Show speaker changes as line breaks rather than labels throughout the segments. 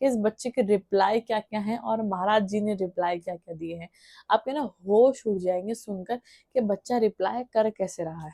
कि इस बच्चे के रिप्लाई क्या क्या हैं और महाराज जी ने रिप्लाई क्या क्या दिए हैं। आपके ना होश उड़ जाएंगे सुनकर कि बच्चा रिप्लाई कर कैसे रहा है।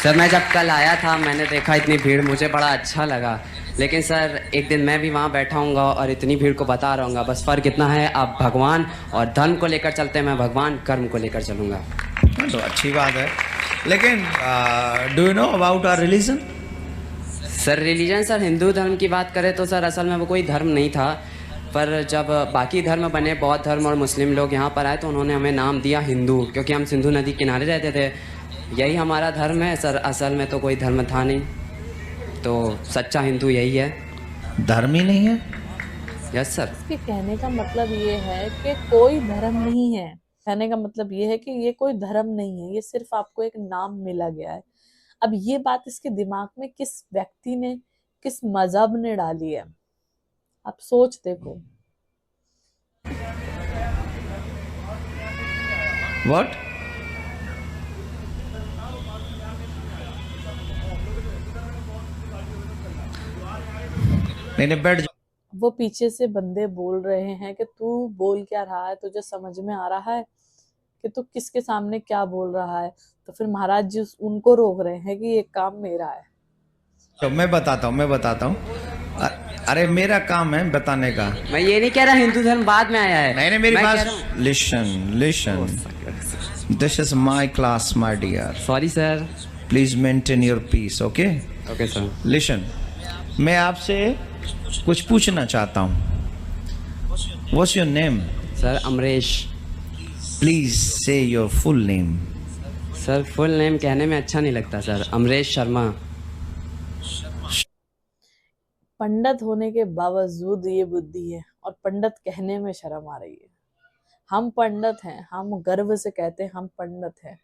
सर मैं जब कल आया था मैंने देखा इतनी भीड़, मुझे बड़ा अच्छा लगा। लेकिन सर एक दिन मैं भी वहाँ बैठा हूँगा और इतनी भीड़ को बता रहूँगा। बस फ़र्क इतना है, आप भगवान और धर्म को लेकर चलते हैं, मैं भगवान कर्म को लेकर चलूँगा।
तो अच्छी बात है, लेकिन do you know about our religion?
Sir religion, sir Hindu धर्म की बात करें तो सर असल में वो कोई धर्म नहीं था, पर जब बाकी धर्म बने, बौद्ध धर्म और मुस्लिम लोग यहाँ पर आए तो उन्होंने हमें नाम दिया हिंदू, क्योंकि हम सिंधु नदी किनारे रहते थे। यही हमारा धर्म है सर, असल में तो कोई धर्म था नहीं, तो सच्चा हिंदू यही है।
धर्म ही नहीं है?
Yes sir.
इसके कहने का मतलब ये है कि कोई धर्म नहीं है। कहने का मतलब ये है कि ये कोई धर्म नहीं है, ये सिर्फ आपको एक नाम मिला गया है। अब ये बात इसके दिमाग में किस व्यक्ति ने, किस मजहब ने डाली है, आप सोच देखो।
व्हाट? नहीं बैठ जाओ।
वो पीछे से बंदे बोल रहे हैं कि तू बोल क्या रहा है, तुझे समझ में आ रहा है कि तू किसके सामने क्या बोल रहा है। तो फिर महाराज जी उनको रोक रहे हैं कि ये काम मेरा है।
तो मैं बताता हूँ। अरे मेरा काम है बताने का।
मैं ये नहीं कह रहा हिंदू धर्म बाद में आया है।
नहीं मेरी
मैं
बात
कह रहा हूँ-
listen this is my class my dear,
sorry sir.
Please maintain your peace. Okay
okay sir.
Listen, मैं आपसे कुछ पूछना चाहता हूँ। What's your name?
Sir Amresh.
Please say your full name.
Sir full name कहने में अच्छा नहीं लगता सर, अमरेश शर्मा।
पंडित होने के बावजूद ये बुद्धि है और पंडित कहने में शर्म आ रही है। हम पंडित हैं, हम गर्व से कहते हैं हम पंडित हैं।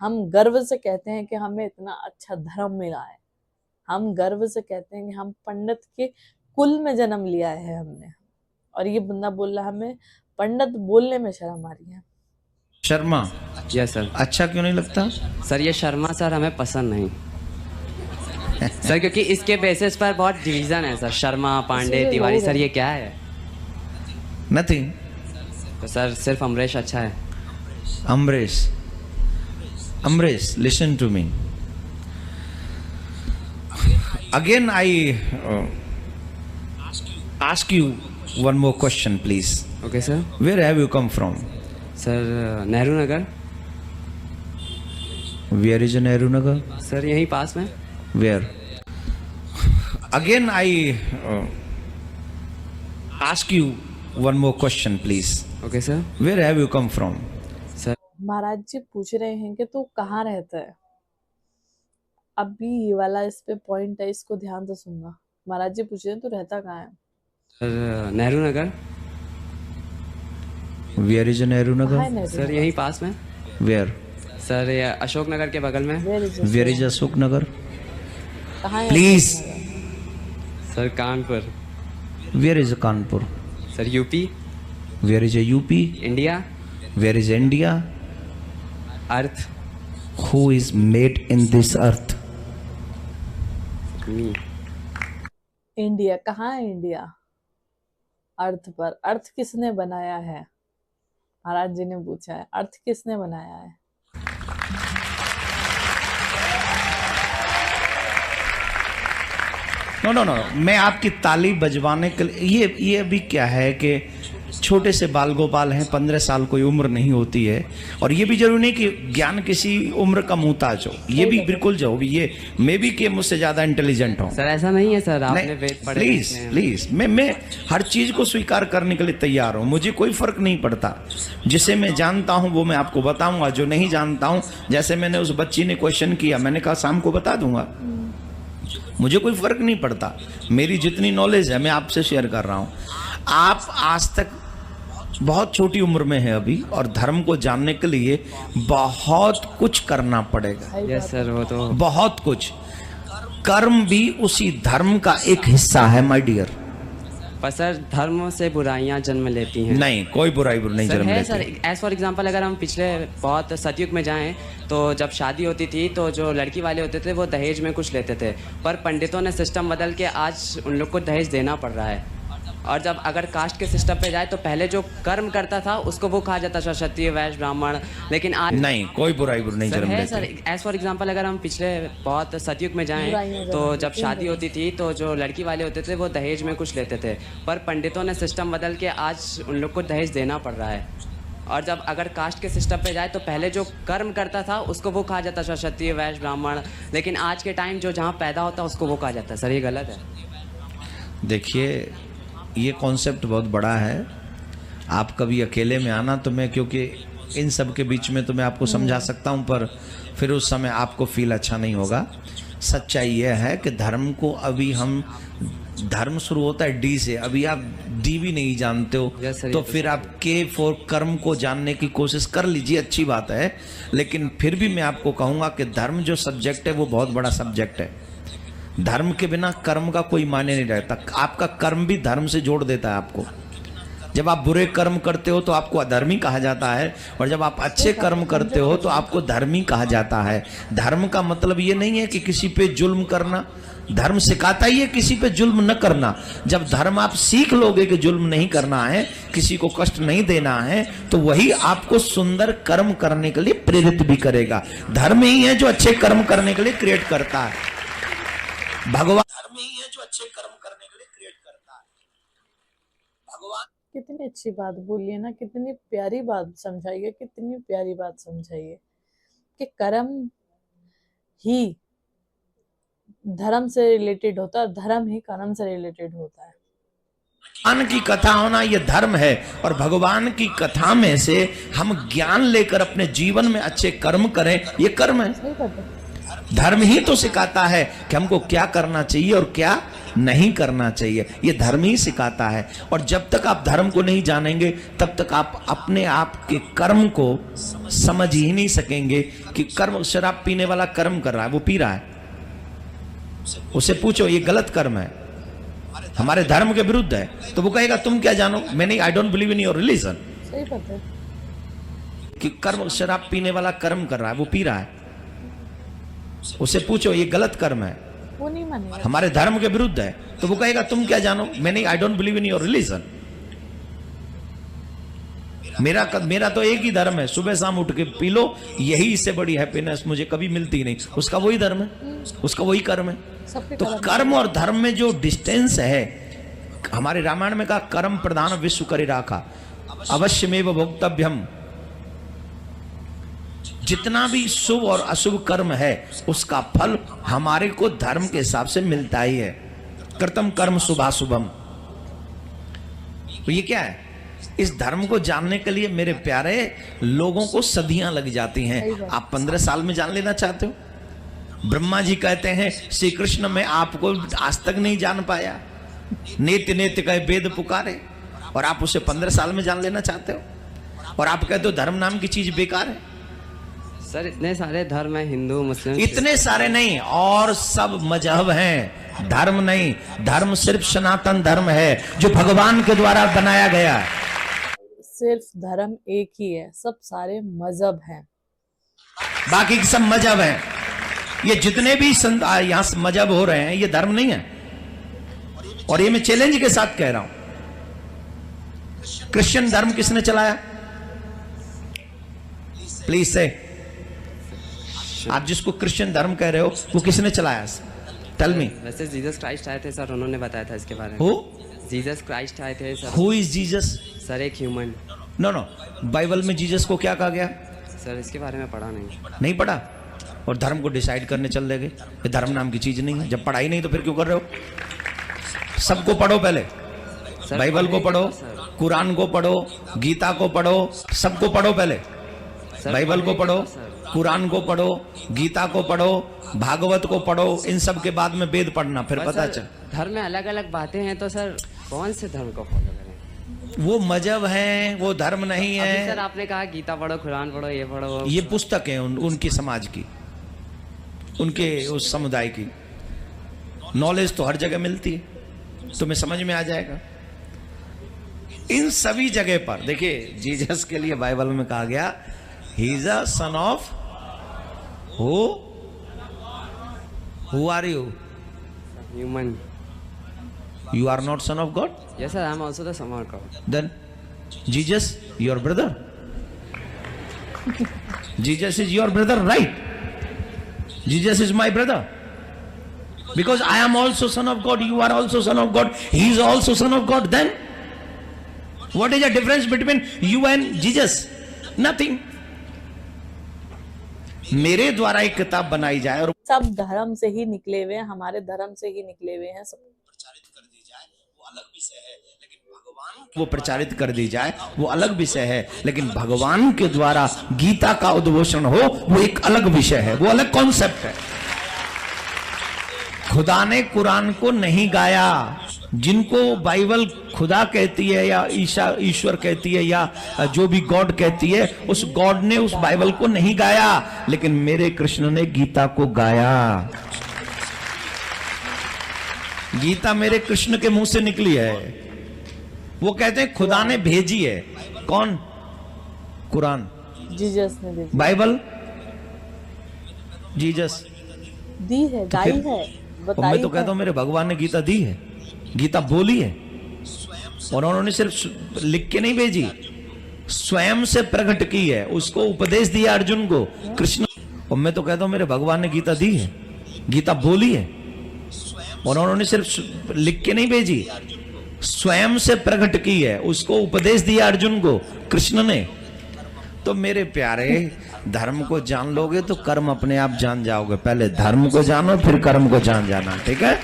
हम गर्व से कहते हैं कि हमें इतना अच्छा धर्म मिला है। हम गर्व से कहते हैं कि हम पंडित के कुल में जन्म लिया है हमने। और ये बंदा बोल रहा है हमें पंडित बोलने में शर्म आ रही है।
शर्मा?
Yes sir.
अच्छा क्यों नहीं लगता?
सर ये शर्मा सर हमें पसंद नहीं सर, क्योंकि इसके बेसिस पर बहुत डिवीजन है सर, शर्मा, पांडे, तिवारी। सर ये क्या है?
नथिंग।
तो सर सिर्फ अमरेश अच्छा है।
Amresh listen to me again. I ask you one more question please.
Okay sir.
Where have you come from?
Sir Nehru Nagar.
Where is Nehru Nagar?
सर यहीं पास में।
Where? Again I ask you one more question please.
Okay sir.
Where have you come from?
Sir
Maharaj ji पूछ रहे हैं कि तू कहाँ रहता है। अभी ये वाला इस पे पॉइंट है, इसको ध्यान से सुनना। महाराज जी पूछ रहे हैं तू रहता कहाँ है।
Sir Nehru Nagar.
Where is Nehru
कहाँ
Nagar?
है नेहरू
सर
नगर?
यहीं पास में।
Where?
सर ये अशोक नगर के बगल में।
Where is
Where is Ashok Nagar?
कहाँ है
Please.
Ashok Nagar?
Sir Kanpur.
Where is Kanpur?
Sir UP.
Where is UP?
India.
Where is India?
Earth.
Who is made in this earth?
Me.
India कहाँ है? India अर्थ पर। अर्थ किसने बनाया है? महाराज जी ने पूछा है अर्थ किसने बनाया है।
नो, मैं आपकी ताली बजवाने के लिए ये अभी क्या है कि छोटे से बाल गोपाल हैं, 15 साल कोई उम्र नहीं होती है। और ये भी जरूरी नहीं कि ज्ञान किसी उम्र का मुहताज हो, ये भी बिल्कुल जो भी ये मैं भी कि मुझसे ज्यादा इंटेलिजेंट हूँ।
सर ऐसा नहीं है सर, आपने वेद पढ़े।
प्लीज मैं हर चीज को स्वीकार करने के लिए तैयार हूँ। मुझे कोई फर्क नहीं पड़ता। जिसे मैं जानता हूँ वो मैं आपको बताऊंगा, जो नहीं जानता हूँ जैसे मैंने उस बच्ची ने क्वेश्चन किया, मैंने कहा शाम को बता दूंगा। मुझे कोई फर्क नहीं पड़ता। मेरी जितनी नॉलेज है मैं आपसे शेयर कर रहा हूँ। आप आज तक बहुत छोटी उम्र में है अभी, और धर्म को जानने के लिए बहुत कुछ करना पड़ेगा।
यस सर, वो तो
बहुत कुछ। कर्म भी उसी धर्म का एक हिस्सा है माय डियर।
पर सर धर्म से बुराइयां जन्म लेती हैं।
नहीं, कोई बुराई नहीं जन्म लेती।
सर एज फॉर एग्जांपल अगर हम पिछले बहुत सतयुग में जाएं तो जब शादी होती थी तो जो लड़की वाले होते थे वो दहेज में कुछ लेते थे, पर पंडितों ने सिस्टम बदल के आज उन लोग को दहेज देना पड़ रहा है। और जब अगर कास्ट के सिस्टम पे जाए तो पहले जो कर्म करता था उसको वो कहा जाता था क्षत्रिय, वैश्य, ब्राह्मण, लेकिन आज
नहीं, कोई बुराई नहीं
सर
जन्म
है
लेती।
सर। एज फॉर एग्जांपल अगर हम पिछले बहुत सतयुग में
बुराइयां
जाएं
जन्म
तो जब
लेती
शादी होती थी तो जो लड़की वाले होते थे वो दहेज में कुछ लेते थे, पर पंडितों ने सिस्टम बदल के आज उन लोग को दहेज देना पड़ रहा है। और जब अगर कास्ट के सिस्टम पे जाए तो पहले जो कर्म करता था उसको वो कहा जाता था क्षत्रिय, वैश्य, ब्राह्मण, लेकिन आज के टाइम जो जहाँ पैदा होता है उसको वो कहा जाता है। सर ये गलत है?
देखिए, ये कॉन्सेप्ट बहुत बड़ा है। आप कभी अकेले में आना तो मैं, क्योंकि इन सब के बीच में तो मैं आपको समझा सकता हूं, पर फिर उस समय आपको फील अच्छा नहीं होगा। सच्चाई यह है कि धर्म को अभी हम, धर्म शुरू होता है डी से, अभी आप डी भी नहीं जानते हो।
Yes, sir,
तो
ये तो
फिर आप के फॉर कर्म को जानने की कोशिश कर लीजिए, अच्छी बात है। लेकिन फिर भी मैं आपको कहूंगा कि धर्म जो सब्जेक्ट है वो बहुत बड़ा सब्जेक्ट है। धर्म के बिना कर्म का कोई मायने नहीं रहता। आपका कर्म भी धर्म से जोड़ देता है आपको। जब आप बुरे कर्म करते हो तो आपको अधर्मी कहा जाता है, और जब आप अच्छे कर्म करते हो तो आपको धर्मी कहा जाता है। धर्म का मतलब ये नहीं है कि किसी पे जुल्म करना, धर्म सिखाता ही है किसी पे जुल्म न करना। जब धर्म आप सीख लोगे कि जुल्म नहीं करना है, किसी को कष्ट नहीं देना है, तो वही आपको सुंदर कर्म करने के लिए प्रेरित भी करेगा। धर्म ही है जो अच्छे कर्म करने के लिए क्रिएट करता है। भगवान धर्म ही है जो अच्छे कर्म करने के लिए क्रिएट करता है। भगवान
कितनी अच्छी बात बोलिए ना, कितनी प्यारी बात समझाइए, कितनी प्यारी बात समझाइए कि कर्म ही धर्म से रिलेटेड होता है, धर्म ही कर्म से रिलेटेड होता है।
भगवान की कथा होना यह धर्म है, और भगवान की कथा में से हम ज्ञान लेकर अपने जीवन में अच्छे कर्म करें, ये कर्म है।
सही बात है।
धर्म ही तो सिखाता है कि हमको क्या करना चाहिए और क्या नहीं करना चाहिए, ये धर्म ही सिखाता है। और जब तक आप धर्म को नहीं जानेंगे तब तक आप अपने आप के कर्म को समझ ही नहीं सकेंगे कि कर्म, शराब पीने वाला कर्म कर रहा है, वो पी रहा है, उसे पूछो ये गलत कर्म है, हमारे धर्म के विरुद्ध है, तो वो कहेगा तुम क्या जानो, मैं नहीं, I don't believe in your religion.
सही बात है।
कि कर्म, शराब पीने वाला कर्म कर रहा है, वो पी रहा है, उसे पूछो ये गलत कर्म है,
वो नहीं मानेगा।
हमारे धर्म के विरुद्ध है, तो वो कहेगा तुम क्या जानो, मैं नहीं, I don't believe in your religion. मेरा तो एक ही धर्म है, सुबह शाम उठ के पी लो, यही इससे बड़ी हैप्पीनेस मुझे कभी मिलती नहीं। उसका वही धर्म है, उसका वही कर्म है।
सबके
तो कर्म और धर्म में जो डिस्टेंस है, हमारे रामायण में कहा कर्म प्रधान विश्व करे राखा, अवश्यमेव भोक्तव्यम। जितना भी शुभ और अशुभ कर्म है उसका फल हमारे को धर्म के हिसाब से मिलता ही है। कर्तम कर्म शुभाशुभम। तो ये क्या है? इस धर्म को जानने के लिए मेरे प्यारे लोगों को सदियां लग जाती हैं। आप 15 साल में जान लेना चाहते हो? ब्रह्मा जी कहते हैं श्री कृष्ण मैं आपको आज तक नहीं जान पाया, नेत्य नेत्य कहे वेद पुकारे, और आप उसे 15 साल में जान लेना चाहते हो? और आप कहते हो धर्म नाम की चीज बेकार है।
सर इतने सारे धर्म है, हिंदू, मुस्लिम,
इतने सारे नहीं, और सब मजहब हैं, धर्म नहीं। धर्म सिर्फ सनातन धर्म है जो भगवान के द्वारा बनाया गया है।
सिर्फ धर्म एक ही है, सब सारे मजहब हैं।
बाकी के सब मजहब हैं। ये जितने भी यहाँ मजहब हो रहे हैं ये धर्म नहीं है, और ये मैं चैलेंज के साथ कह रहा हूं। क्रिश्चियन धर्म किसने चलाया? प्लीज से, आप जिसको क्रिश्चियन धर्म कह रहे हो वो किसने चलाया? Tell me.
वैसे जीसस क्राइस्ट आए थे सर, उन्होंने बताया था इसके बारे में।
हु?
जीसस क्राइस्ट आए थे sir.
Who is Jesus?
Sir एक ह्यूमन।
नो नो, बाइबल में जीसस को क्या कहा गया?
सर इसके बारे में पढ़ा
नहीं पढ़ा, और धर्म को डिसाइड करने चल देंगे। ये धर्म नाम की चीज नहीं है। जब पढ़ाई नहीं तो फिर क्यों कर रहे हो? सबको पढ़ो, पहले बाइबल को पढ़ो, कुरान को पढ़ो, गीता को पढ़ो, सबको पढ़ो। पहले बाइबल को पढ़ो, कुरान को पढ़ो, गीता को पढ़ो, भागवत को पढ़ो, इन सब के बाद में वेद पढ़ना, फिर पता चल।
धर्म में अलग अलग बातें हैं, तो सर कौन से धर्म को फॉलो करें?
वो मजहब है, वो धर्म नहीं है।
अभी सर आपने कहा गीता पढ़ो, कुरान पढ़ो, ये पढ़ो।
ये पुस्तक है उनकी समाज की, उनके उस समुदाय की। नॉलेज तो हर जगह मिलती है, तुम्हें समझ में आ जाएगा। इन सभी जगह पर देखिए, जीसस के लिए बाइबल में कहा गया he is a son of who are you?
Human.
You are not son of God?
Yes, sir. I'm also the son of God.
Then Jesus, your brother. Jesus is your brother, right? Jesus is my brother. Because I am also son of God, you are also son of God, he is also son of God. Then what is the difference between you and Jesus? Nothing. मेरे द्वारा एक किताब बनाई जाए और
सब धर्म से ही निकले हुए हैं, हमारे धर्म से ही निकले हुए हैं सब।
प्रचारित कर दी जाए वो अलग विषय है, लेकिन भगवान वो प्रचारित कर दी जाए वो अलग विषय है, लेकिन भगवान के द्वारा गीता का उद्घोषण हो वो एक अलग विषय है, वो अलग कॉन्सेप्ट है। खुदा ने कुरान को नहीं गाया। जिनको बाइबल खुदा कहती है या ईश्वर कहती है या जो भी गॉड कहती है, उस गॉड ने उस बाइबल को नहीं गाया, लेकिन मेरे कृष्ण ने गीता को गाया। गीता मेरे कृष्ण के मुंह से निकली है। वो कहते हैं खुदा ने भेजी है। कौन? कुरान,
जीसस ने भेजी,
बाइबल जीसस
दी है, गाई है,
और
बताई
मैं तो कहता हूं मेरे भगवान ने गीता दी है, गीता बोली है, और उन्होंने सिर्फ लिख के नहीं भेजी, स्वयं से प्रकट की है, उसको उपदेश दिया अर्जुन को कृष्ण। और मैं तो कहता हूं मेरे भगवान ने गीता दी है, गीता बोली है, और उन्होंने सिर्फ लिख के नहीं भेजी, स्वयं से प्रकट की है, उसको उपदेश दिया अर्जुन को कृष्ण ने। तो मेरे प्यारे, धर्म को जान लोगे तो कर्म अपने आप जान जाओगे। पहले धर्म को जानो फिर कर्म को जान जाना, ठीक है?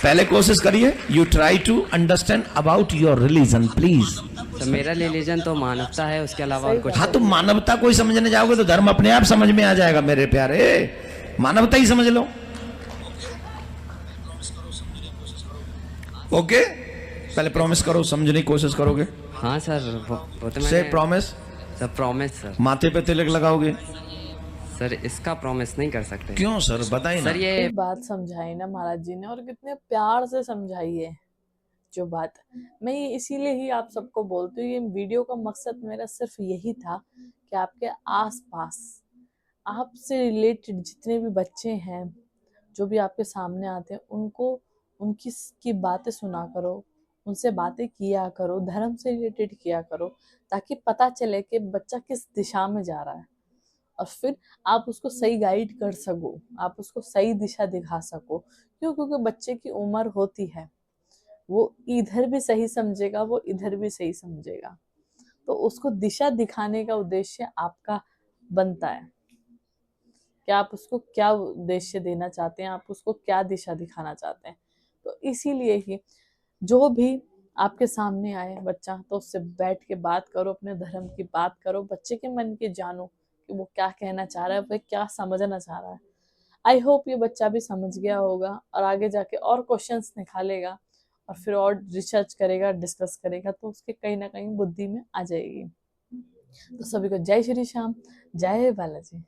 पहले कोशिश करिए, you try to understand about your religion please.
तो मेरा रिलीजन तो मानवता है, उसके अलावा और कुछ।
हाँ, तो मानवता को ही समझने जाओगे तो धर्म अपने आप समझ में आ जाएगा मेरे प्यारे। मानवता ही समझ लो। ओके, पहले प्रॉमिस करो, समझने की कोशिश करोगे।
हाँ सर, वो तो
से प्रॉमिस।
Sir promise sir.
माथे पे तिलक लगाओगे?
सर इसका प्रॉमिस नहीं कर सकते।
क्यों सर, बताइए ना।
सर ये
एक बात समझाई ना महाराज जी ने, और कितने प्यार से समझाई है जो बात। मैं ये इसीलिए ही आप सबको बोलती हूँ, ये वीडियो का मकसद मेरा सिर्फ यही था कि आपके आसपास आपसे रिलेटेड जितने भी बच्चे हैं, जो भी आपके सामने आते हैं, उनको उनकी बातें सुना करो, उनसे बातें किया करो, धर्म से रिलेटेड किया करो, ताकि पता चले कि बच्चा किस दिशा में जा रहा है, और फिर आप उसको सही गाइड कर सको, आप उसको सही दिशा दिखा सको। क्यों? क्योंकि बच्चे की उम्र होती है, वो इधर भी सही समझेगा, वो इधर भी सही समझेगा, तो उसको दिशा दिखाने का उद्देश्य आपका बनता है कि आप उसको क्या उद्देश्य देना चाहते हैं, आप उसको क्या दिशा दिखाना चाहते हैं। तो इसीलिए ही जो भी आपके सामने आए बच्चा, तो उससे बैठ के बात करो, अपने धर्म की बात करो, बच्चे के मन की जानो कि वो क्या कहना चाह रहा है, वह क्या समझना चाह रहा है। आई होप ये बच्चा भी समझ गया होगा और आगे जाके और क्वेश्चंस निकालेगा और फिर और रिसर्च करेगा, डिस्कस करेगा, तो उसके कहीं ना कहीं बुद्धि में आ जाएगी। तो सभी को जय श्री श्याम, जय बालाजी।